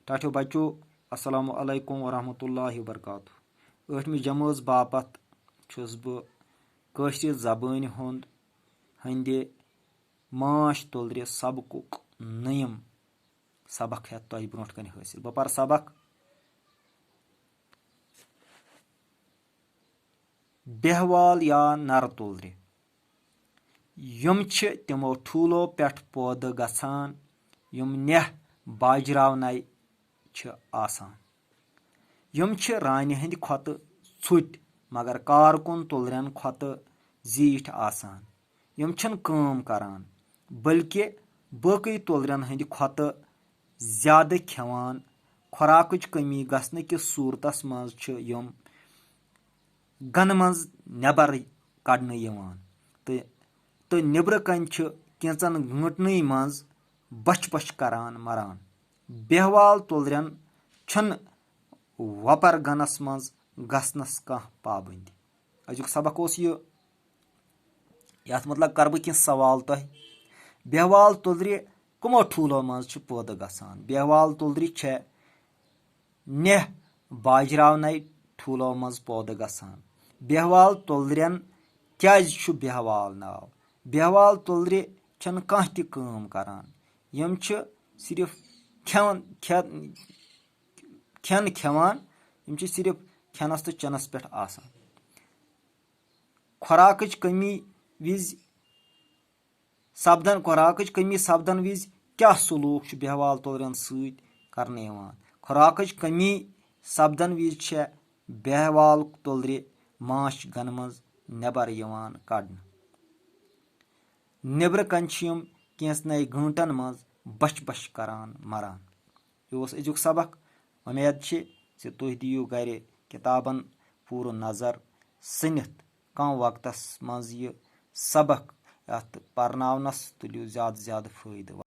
ٹاٹھیو بچو السلام علیکم ورحمتہ وبرکاتہ 8مہِ جمٲژ باپتھ چھُس بہٕ کٲشرِ زبٲنۍ ہٕنٛدِ ماچھ تُلرِ سبقُک نٔیِم سبق ہٮ۪تھ تۄہہِ برونٛٹھ کنہِ حٲصِل بہٕ پرٕ سبق بیہوال یا نرٕ تُلرِ یِم چھِ تِمو ٹھوٗلو پٮ۪ٹھ پٲدٕ گژھان یِم نٮ۪ہ باجراونَے چھِ آسان یِم چھِ رانہِ ہٕنٛدِ کھۄتہٕ ژھوٚٹۍ مگر کارکُن تُلرٮ۪ن کھۄتہٕ زیٖٹھۍ آسان یِم چھِنہٕ کٲم کران بٔلکہِ باقٕے تُلرٮ۪ن ہٕنٛدِ کھۄتہٕ زیادٕ کھٮ۪وان خوراکٕچ کٔمی گژھنہٕ کِس صوٗرتس منٛز چھِ یِم گنہٕ منٛز نٮ۪بر کڑنہٕ یِوان تہٕ نیٚبرٕ کنۍ چھِ کینٛژن گٲنٛٹنٕے منٛز بچھ بچھ کران مران بیہوال تُلرٮ۪ن چھُنہٕ وۄپر گنس منٛز گژھنس کانٛہہ پابنٛدی أزیُک سبق اوس یہِ یتھ متعلق کرٕ بہٕ کینٛہہ سوال تۄہہِ بیہوال تُلرِ کٕمو ٹھوٗلو منٛز چھِ پٲدٕ گژھان بیہوال تُلرِ چھےٚ نٮ۪ہ باجراونَے ٹھوٗلو منٛز پٲدٕ گژھان بیہوال تُلرٮ۪ن کیازِ چھُ بیہوال ناو بیہوال تُلرِ چھنہٕ کانٛہہ تہِ کٲم کران یِم چھِ صرف کھٮ۪ن کھٮ۪وان یِم چھِ صرف کھٮ۪نس تہٕ چٮ۪نس پٮ۪ٹھ آسان خوراکٕچ کٔمی سپدن وِزِ کیاہ سلوٗک چھُ بیہوال تُلرٮ۪ن سۭتۍ کرنہٕ یِوان خوراکٕچ کٔمی سپدن وِزِ چھےٚ بیہوال تُلرِ ماچھ گنہٕ منٛز نٮ۪بر یِوان کڑنہٕ نیٚبرٕ کنۍ چھِ یِم کینٛژنٕے گٲنٛٹن منٛز بچھ بچھ کران مران یہِ اوس أزیُک سبق اُمید چھِ زِ تُہۍ دِیِو گرِ کِتابن پوٗرٕ نظر سٔنِتھ کم وقتس منٛز یہِ سبق یتھ پرناونس تُلِو زیادٕ زیادٕ فٲیدٕ